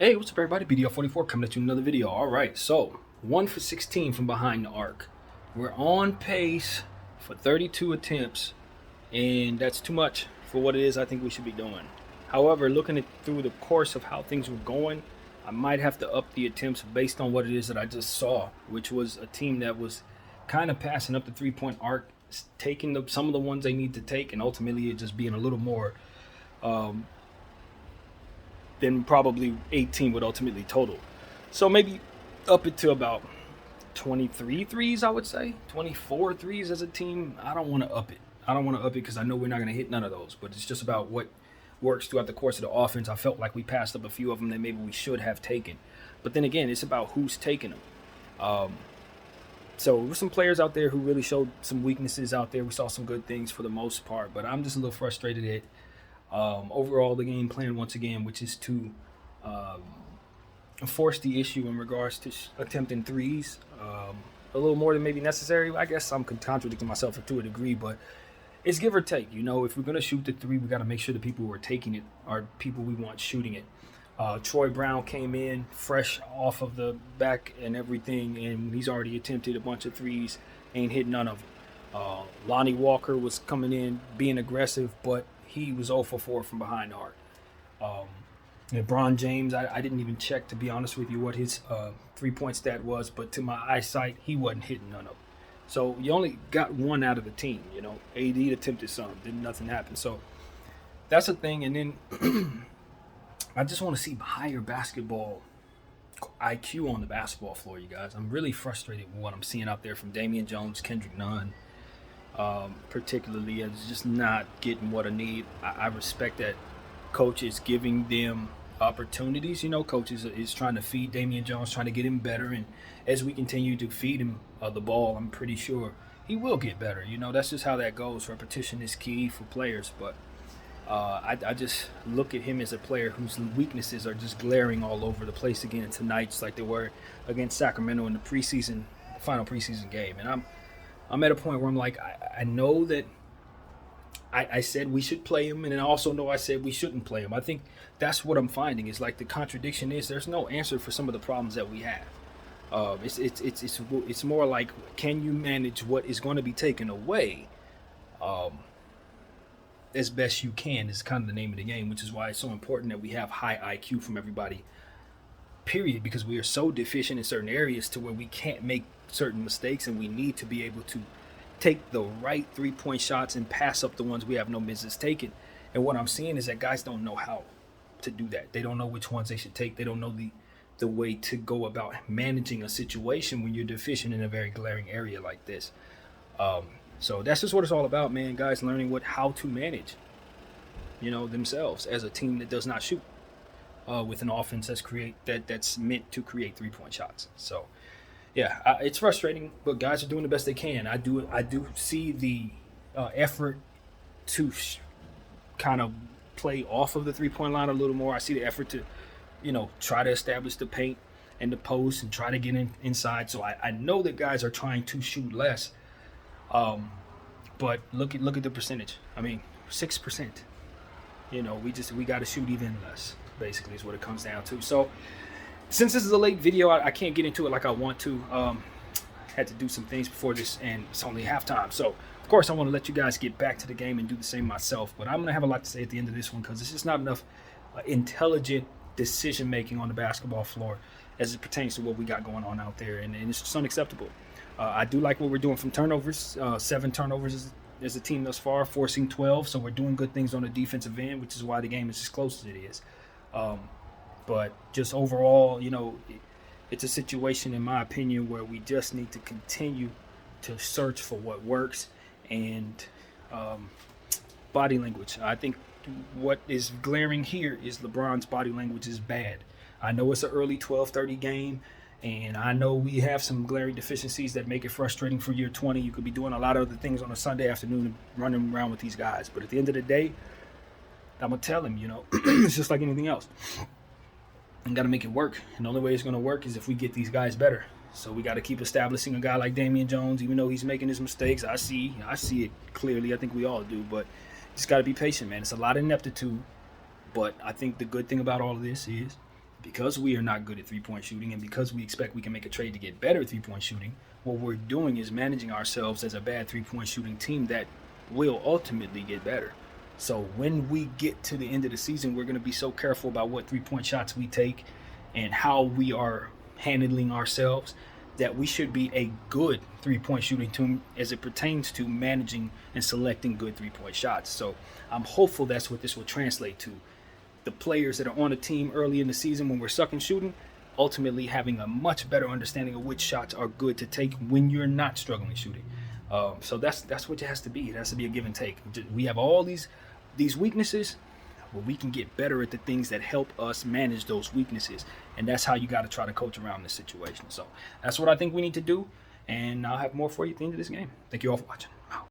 Hey, what's up, everybody? BDL44 coming at you with another video. All right, so 1 for 16 from behind the arc. We're on pace for 32 attempts, and that's too much for what it is I think we should be doing. However, looking at through the course of how things were going, I might have to up the attempts based on what it is that I just saw, which was a team that was kind of passing up the three-point arc, taking some of the ones they need to take, and ultimately it just being a little more than probably 18 would ultimately total. So maybe up it to about 23 threes, I would say. 24 threes as a team. I don't want to up it. I don't want to up it because I know we're not going to hit none of those. But it's just about what works throughout the course of the offense. I felt like we passed up a few of them that maybe we should have taken. But then again, it's about who's taking them. So there were some players out there who really showed some weaknesses out there. We saw some good things for the most part. But I'm just a little frustrated at overall the game plan once again, which is to force the issue in regards to attempting threes a little more than maybe necessary. I guess I'm contradicting myself to a degree, but it's give or take. You know, if we're going to shoot the three, we got to make sure the people who are taking it are people we want shooting it. Troy Brown came in fresh off of the back and everything, and he's already attempted a bunch of threes, ain't hit none of them. Lonnie Walker was coming in being aggressive, but he was 0 for 4 from behind the arc. LeBron James, I didn't even check, to be honest with you, what his three-point stat was, but to my eyesight, he wasn't hitting none of them. So you only got one out of the team, you know. AD attempted some, nothing happen. So that's a thing. And then I just want to see higher basketball IQ on the basketball floor, you guys. I'm really frustrated with what I'm seeing out there from Damian Jones, Kendrick Nunn, particularly, as just not getting what I need. I respect that coach is giving them opportunities. You know, coach is trying to feed Damian Jones, trying to get him better. And as we continue to feed him the ball, I'm pretty sure he will get better. You know, that's just how that goes. Repetition is key for players. But I just look at him as a player whose weaknesses are just glaring all over the place again tonight, just like they were against Sacramento in the final preseason game. And I'm at a point where I'm like, I know that I said we should play him, and I also know I said we shouldn't play him. I think that's what I'm finding is like the contradiction is there's no answer for some of the problems that we have. It's more like, can you manage what is going to be taken away as best you can is kind of the name of the game, which is why it's so important that we have high IQ from everybody, period, because we are so deficient in certain areas to where we can't make certain mistakes, and we need to be able to take the right three-point shots and pass up the ones we have no business taking. And what I'm seeing is that guys don't know how to do that. They don't know which ones they should take. They don't know the way to go about managing a situation when you're deficient in a very glaring area like this. So that's just what it's all about, man. Guys learning how to manage, you know, themselves as a team that does not shoot with an offense that's meant to create three-point shots. So yeah, it's frustrating, but guys are doing the best they can. I do see the effort to kind of play off of the three-point line a little more. I see the effort to, you know, try to establish the paint and the post and try to get inside. So I know that guys are trying to shoot less. But look at the percentage. I mean, 6%. You know, we got to shoot even less. Basically, is what it comes down to. So since this is a late video, I can't get into it like I want to. Had to do some things before this, and it's only halftime. So, of course, I want to let you guys get back to the game and do the same myself. But I'm going to have a lot to say at the end of this one because it's just not enough intelligent decision-making on the basketball floor as it pertains to what we got going on out there. And it's just unacceptable. I do like what we're doing from turnovers. 7 turnovers as a team thus far, forcing 12. So we're doing good things on the defensive end, which is why the game is as close as it is. But just overall, you know, it's a situation, in my opinion, where we just need to continue to search for what works and body language. I think what is glaring here is LeBron's body language is bad. I know it's an early 12:30 game, and I know we have some glaring deficiencies that make it frustrating for year 20. You could be doing a lot of other things on a Sunday afternoon and running around with these guys. But at the end of the day, I'm going to tell him, you know, it's just like anything else. And got to make it work. And the only way it's going to work is if we get these guys better. So we got to keep establishing a guy like Damian Jones, even though he's making his mistakes. I see it clearly. I think we all do. But just got to be patient, man. It's a lot of ineptitude. But I think the good thing about all of this is because we are not good at 3-point shooting, and because we expect we can make a trade to get better at 3-point shooting, what we're doing is managing ourselves as a bad 3-point shooting team that will ultimately get better. So when we get to the end of the season, we're going to be so careful about what 3-point shots we take and how we are handling ourselves that we should be a good 3-point shooting team as it pertains to managing and selecting good 3-point shots. So I'm hopeful that's what this will translate to. The players that are on a team early in the season when we're sucking shooting, ultimately having a much better understanding of which shots are good to take when you're not struggling shooting. So that's what it has to be. It has to be a give and take. We have all these weaknesses, but we can get better at the things that help us manage those weaknesses. And that's how you got to try to coach around this situation. So that's what I think we need to do. And I'll have more for you at the end of this game. Thank you all for watching.